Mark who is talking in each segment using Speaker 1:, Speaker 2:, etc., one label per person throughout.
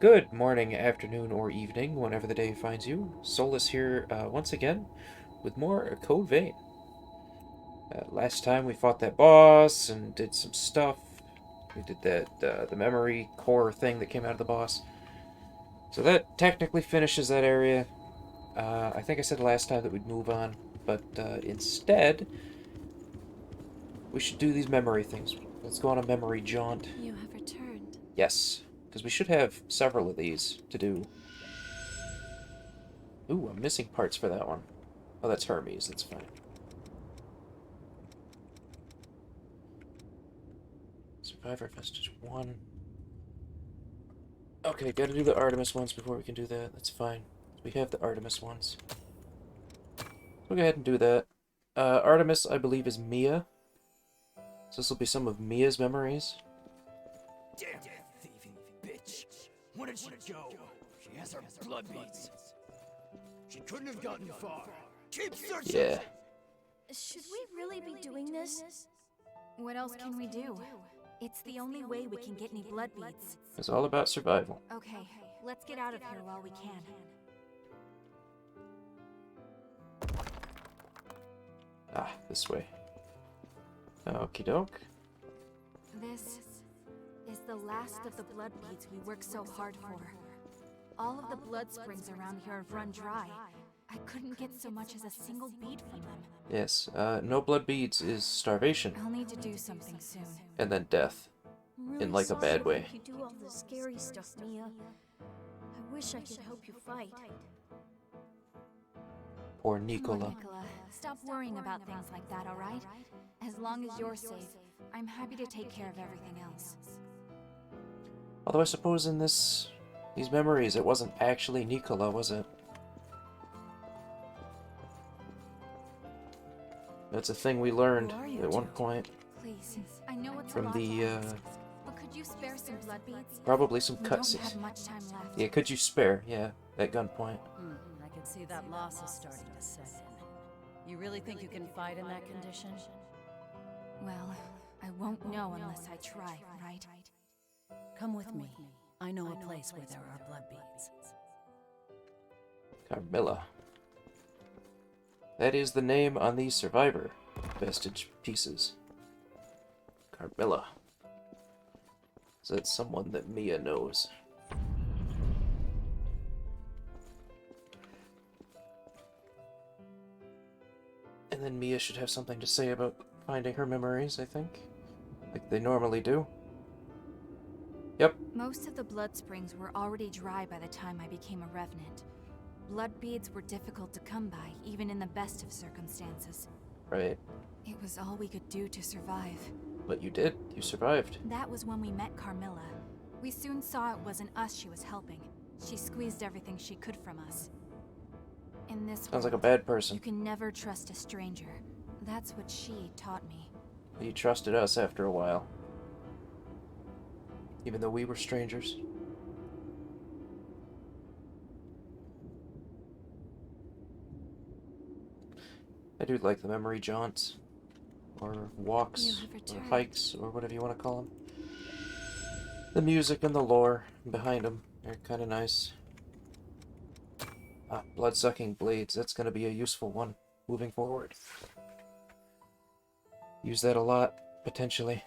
Speaker 1: Good morning, afternoon, or evening, whenever the day finds you. Solus here once again with more Code Vein. Last time we fought that boss and did some stuff. We did the memory core thing that came out of the boss. So that technically finishes that area. I think I said last time that we'd move on, but instead, we should do these memory things. Let's go on a memory jaunt.
Speaker 2: You have returned.
Speaker 1: Yes, because we should have several of these to do. Ooh, I'm missing parts for that one. Oh, that's Hermes. That's fine. Survivor Vestige 1. Okay, gotta do the Artemis ones before we can do that. That's fine. We have the Artemis ones. We'll go ahead and do that. Artemis, I believe, is Mia. So this will be some of Mia's memories.
Speaker 3: Damn thieving bitch. Where did she go? She has her blood beads. She couldn't have gotten far. Keep searching!
Speaker 1: Yeah.
Speaker 2: Should we really be doing this?
Speaker 4: What else can we do? It's the only way we can get any blood beads.
Speaker 1: It's all about survival.
Speaker 4: Okay, let's get out of here while we can.
Speaker 1: Ah, this way. Okie doke.
Speaker 4: This is the last of the blood beads we worked so hard for. All of the blood springs around here have run dry. I couldn't get so much as a single bead from them.
Speaker 1: Yes, no blood beads is starvation.
Speaker 4: I'll need to do something soon.
Speaker 1: And then death.
Speaker 2: I'm
Speaker 1: In, like, a
Speaker 2: sorry
Speaker 1: bad
Speaker 2: to
Speaker 1: way.
Speaker 2: make you do all the scary stuff, Mia. I wish I could help you fight.
Speaker 1: Poor
Speaker 4: Come on,
Speaker 1: Nicola.
Speaker 4: Nicola. Stop worrying about things like that, alright? As long as you're safe, I'm happy to take care of everything else.
Speaker 1: Although I suppose in these memories, it wasn't actually Nicola, was it? That's a thing we learned at one point.
Speaker 4: Please, I know it's
Speaker 1: From
Speaker 4: a lot
Speaker 1: the,
Speaker 4: to ask, but could you spare some blood beads?
Speaker 1: Probably some
Speaker 4: We don't
Speaker 1: cutscenes.
Speaker 4: have much time left.
Speaker 1: Yeah, could you spare? Yeah, at gunpoint.
Speaker 5: I can see that loss is starting to set in. You really think you can fight in that condition?
Speaker 4: Well, I won't know unless I try, right?
Speaker 5: Come with me. I know a place where there are blood beads.
Speaker 1: Carmilla. That is the name on the survivor vestige pieces. Carmilla. So that's someone that Mia knows. And then Mia should have something to say about finding her memories, I think. Like they normally do. Yep.
Speaker 4: Most of the blood springs were already dry by the time I became a revenant. Blood beads were difficult to come by, even in the best of circumstances.
Speaker 1: Right.
Speaker 4: It was all we could do to survive.
Speaker 1: But you did. You survived.
Speaker 4: That was when we met Carmilla. We soon saw it wasn't us she was helping. She squeezed everything she could from us. In this
Speaker 1: Sounds like a
Speaker 4: world,
Speaker 1: bad
Speaker 4: you
Speaker 1: person.
Speaker 4: can never trust a stranger. That's what she taught me.
Speaker 1: You trusted us after a while. Even though we were strangers. I do like the memory jaunts. Or walks.
Speaker 2: You have
Speaker 1: Or
Speaker 2: returned.
Speaker 1: hikes. Or whatever you want to call them. The music and the lore behind them are kind of nice. Ah, blood-sucking blades. That's going to be a useful one moving forward. Use that a lot, potentially.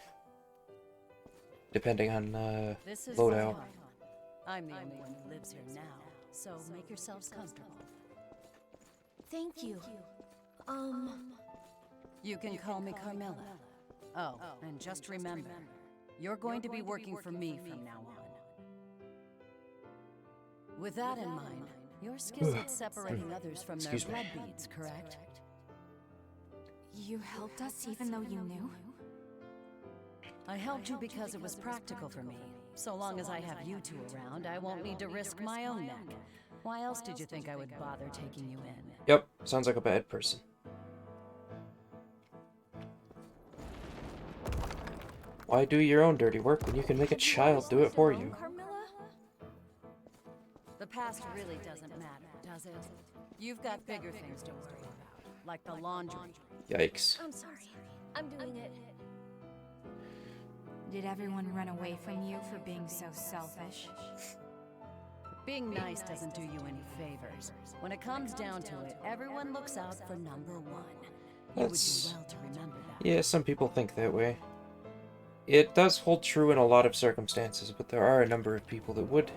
Speaker 1: Depending on
Speaker 5: This is
Speaker 1: loadout.
Speaker 5: Zion. I'm the only one who lives here now, so make yourselves comfortable.
Speaker 2: Thank you.
Speaker 5: You can call me Carmilla. Oh, and just remember, you're going to be working for me from now on. With that in mind, you're skilled at separating others from their
Speaker 1: Excuse me.
Speaker 5: blood beads, correct?
Speaker 4: You helped us even though you knew?
Speaker 5: I helped you because it was practical for me. So long as I have you two around, I won't need to risk my own neck. Why else did you think I would bother taking you in?
Speaker 1: Yep, sounds like a bad person. Why do your own dirty work when you can make a child do it for you?
Speaker 2: Carmilla?
Speaker 5: The past really doesn't matter, does it? You've got bigger things to worry about, like the laundry.
Speaker 1: Yikes.
Speaker 2: I'm sorry. I'm doing it.
Speaker 4: Did everyone run away from you for being so selfish?
Speaker 5: Being nice doesn't do you any favors. When it comes down to it, everyone looks out for number one. You would do well to remember that.
Speaker 1: Yeah, some people think that way. It does hold true in a lot of circumstances, but there are a number of people that would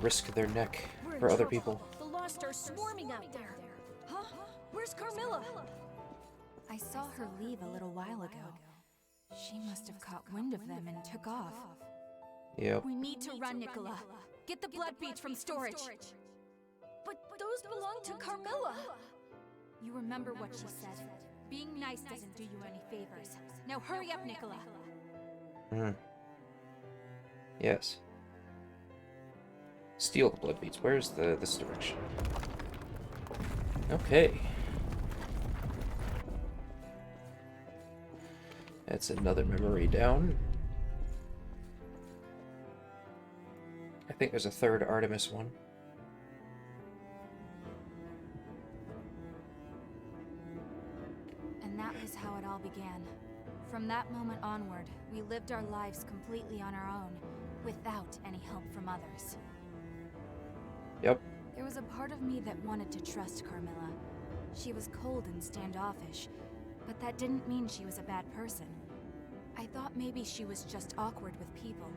Speaker 1: risk their neck for other people.
Speaker 2: The Lost are swarming out there. Huh? Where's Carmilla?
Speaker 4: I saw her leave a little while ago. She must have caught wind of them and took off.
Speaker 1: Yep.
Speaker 2: We need to run, Nicola. Get the blood beads from storage. But those belong to Carmilla.
Speaker 4: You remember what she said.
Speaker 2: Being nice doesn't do you any favors. Now hurry up, Nicola.
Speaker 1: Hmm. Yes. Steal the blood beads. Where's this direction? Okay. That's another memory down. I think there's a third Artemis one.
Speaker 4: And that was how it all began. From that moment onward, we lived our lives completely on our own, without any help from others.
Speaker 1: Yep.
Speaker 4: There was a part of me that wanted to trust Carmilla. She was cold and standoffish, but that didn't mean she was a bad person. I thought maybe she was just awkward with people.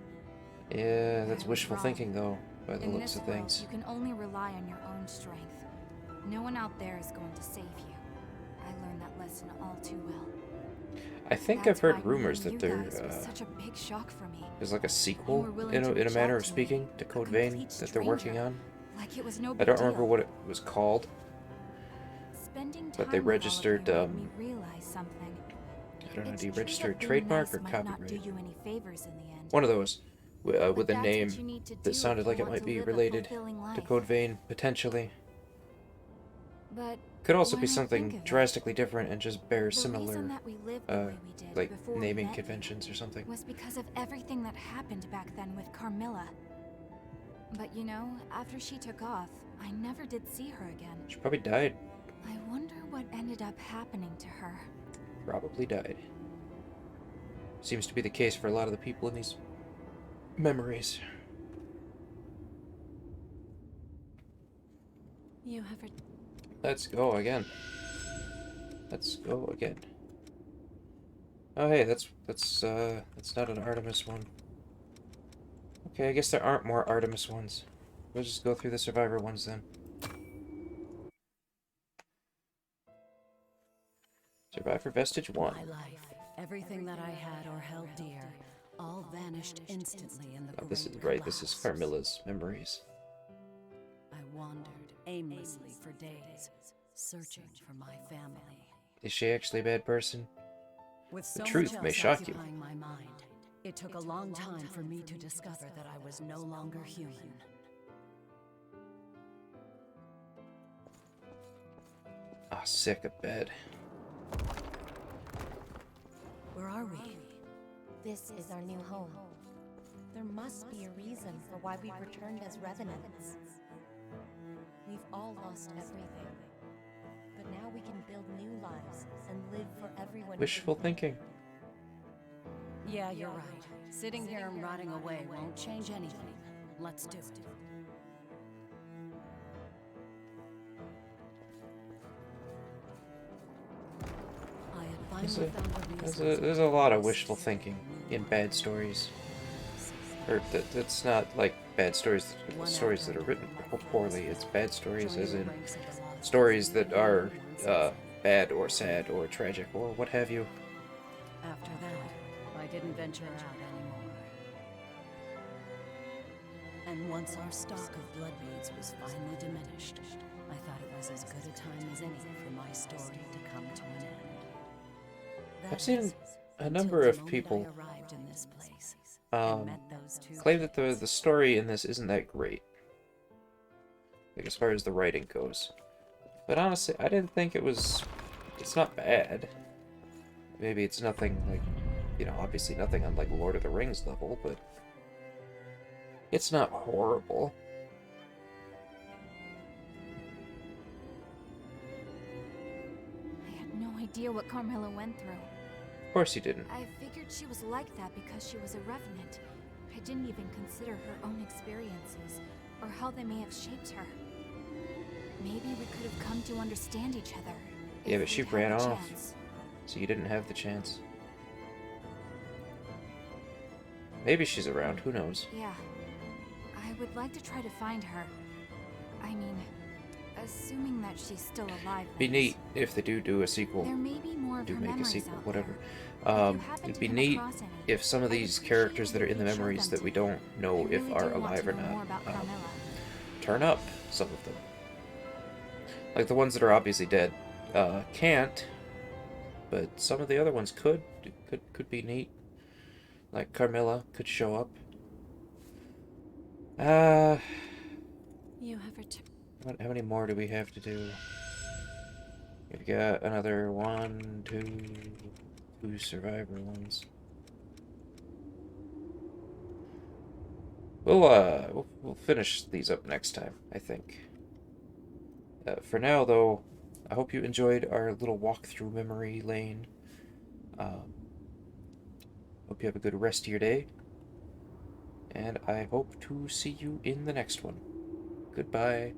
Speaker 1: Yeah, that's
Speaker 4: I was
Speaker 1: wishful
Speaker 4: wrong.
Speaker 1: thinking, though, by the
Speaker 4: In
Speaker 1: looks
Speaker 4: this
Speaker 1: of
Speaker 4: world,
Speaker 1: things.
Speaker 4: you can only rely on your own strength. No one out there is going to save you. I learned that lesson all too well.
Speaker 1: I think
Speaker 4: That's
Speaker 1: I've heard
Speaker 4: why
Speaker 1: rumors
Speaker 4: meeting
Speaker 1: that
Speaker 4: you
Speaker 1: there
Speaker 4: guys was such a big shock for me.
Speaker 1: is like a sequel,
Speaker 4: were willing
Speaker 1: in
Speaker 4: to
Speaker 1: a
Speaker 4: reach
Speaker 1: manner
Speaker 4: out
Speaker 1: of
Speaker 4: to me,
Speaker 1: speaking, to
Speaker 4: a
Speaker 1: Code Vein,
Speaker 4: complete
Speaker 1: that they're working
Speaker 4: stranger.
Speaker 1: on.
Speaker 4: Like it was no
Speaker 1: I
Speaker 4: big
Speaker 1: don't remember
Speaker 4: deal.
Speaker 1: what it was called.
Speaker 4: Spending
Speaker 1: but they
Speaker 4: time with all of
Speaker 1: registered,
Speaker 4: you made me realize something.
Speaker 1: I don't know,
Speaker 4: It's
Speaker 1: do you
Speaker 4: true
Speaker 1: register
Speaker 4: that being
Speaker 1: trademark
Speaker 4: nice
Speaker 1: or
Speaker 4: might not do
Speaker 1: copyright?
Speaker 4: you any favors in the end.
Speaker 1: One of those, with
Speaker 4: But
Speaker 1: a
Speaker 4: that's what
Speaker 1: name
Speaker 4: you need to do
Speaker 1: that
Speaker 4: if
Speaker 1: sounded
Speaker 4: you
Speaker 1: like it
Speaker 4: want
Speaker 1: might
Speaker 4: to
Speaker 1: be
Speaker 4: live a
Speaker 1: related
Speaker 4: fulfilling
Speaker 1: to
Speaker 4: life.
Speaker 1: Code Vein, potentially.
Speaker 4: But
Speaker 1: Could also
Speaker 4: when
Speaker 1: be
Speaker 4: I
Speaker 1: something
Speaker 4: think of it,
Speaker 1: drastically different and just bear
Speaker 4: the reason
Speaker 1: similar,
Speaker 4: that we lived the way we did
Speaker 1: like,
Speaker 4: before we
Speaker 1: naming
Speaker 4: met you
Speaker 1: conventions or something.
Speaker 4: was because of everything that happened back then with Carmilla. But you know, after she took off, I never did see her again.
Speaker 1: She probably died.
Speaker 4: I wonder what ended up happening to her.
Speaker 1: Probably died. Seems to be the case for a lot of the people in these memories.
Speaker 4: You ever...
Speaker 1: Let's go again. Let's go again. Oh hey, that's not an Artemis one. Okay, I guess there aren't more Artemis ones. We'll just go through the Survivor ones then. Survivor Vestige 1.
Speaker 5: My life, everything that I had or held dear, all vanished instantly in the
Speaker 1: Oh, this is
Speaker 5: great
Speaker 1: right, this is
Speaker 5: collapse.
Speaker 1: Carmilla's memories.
Speaker 5: I wandered aimlessly for days, searching for my family.
Speaker 1: Is she actually a bad person?
Speaker 5: With so
Speaker 1: truth
Speaker 5: much
Speaker 1: may
Speaker 5: else
Speaker 1: shock you.
Speaker 5: occupying my mind, it took a long time for me to discover that I was no longer human.
Speaker 1: Ah, sick of bed.
Speaker 5: Where are we?
Speaker 6: This is our new home. There must be a reason for why we've returned as revenants. We've all lost everything. But now we can build new lives and live for everyone.
Speaker 1: Wishful thinking.
Speaker 5: Yeah, you're right. Sitting here and rotting away won't change anything. Let's do it. I had finally found the reasons
Speaker 1: There's a lot of wishful thinking in bad stories. Or that's not like bad stories that are written poorly. It's bad stories as in stories that are bad or sad or tragic or what have you.
Speaker 5: After that, I didn't venture out anymore. And once our stock of blood beads was finally diminished, I thought it was as good a time as any for my story to come to an end.
Speaker 1: I've seen
Speaker 5: That is,
Speaker 1: a
Speaker 5: until
Speaker 1: number
Speaker 5: the
Speaker 1: of
Speaker 5: moment
Speaker 1: people
Speaker 5: I arrived in this place and met those two
Speaker 1: claim that
Speaker 5: kids.
Speaker 1: the story in this isn't that great. Like as far as the writing goes. But honestly, I didn't think it was... It's not bad. Maybe it's nothing like... You know, obviously nothing on like Lord of the Rings level, but... It's not horrible.
Speaker 4: I had no idea what Carmilla went through.
Speaker 1: Of course you didn't.
Speaker 4: I figured she was like that because she was a revenant. I didn't even consider her own experiences, or how they may have shaped her. Maybe we could have come to understand each other.
Speaker 1: Yeah,
Speaker 4: if
Speaker 1: but she
Speaker 4: we'd had
Speaker 1: ran
Speaker 4: a
Speaker 1: off.
Speaker 4: chance.
Speaker 1: So you didn't have the chance. Maybe she's around, who knows?
Speaker 4: Yeah. I would like to try to find her. I mean, assuming that she's still alive.
Speaker 1: Be
Speaker 4: that
Speaker 1: neat
Speaker 4: is.
Speaker 1: if they do a sequel.
Speaker 4: There may be more of
Speaker 1: Do
Speaker 4: her
Speaker 1: make a
Speaker 4: memories
Speaker 1: sequel,
Speaker 4: out
Speaker 1: whatever.
Speaker 4: there. If you happen
Speaker 1: It'd
Speaker 4: to
Speaker 1: be
Speaker 4: come
Speaker 1: neat
Speaker 4: across any,
Speaker 1: if some of
Speaker 4: I'd
Speaker 1: these
Speaker 4: appreciate
Speaker 1: characters
Speaker 4: it
Speaker 1: that are
Speaker 4: if
Speaker 1: in the
Speaker 4: you'd show
Speaker 1: memories
Speaker 4: them
Speaker 1: that we
Speaker 4: to me.
Speaker 1: don't know
Speaker 4: I
Speaker 1: if
Speaker 4: really
Speaker 1: are
Speaker 4: do want
Speaker 1: alive
Speaker 4: to
Speaker 1: or
Speaker 4: know more
Speaker 1: not.
Speaker 4: about Carmilla.
Speaker 1: Turn up some of them. Like the ones that are obviously dead. Can't. But some of the other ones could be neat. Like Carmilla could show up.
Speaker 6: You have returned.
Speaker 1: How many more do we have to do? We've got another 1, 2 survivor ones. We'll finish these up next time, I think. For now, though, I hope you enjoyed our little walk through memory lane. Hope you have a good rest of your day. And I hope to see you in the next one. Goodbye.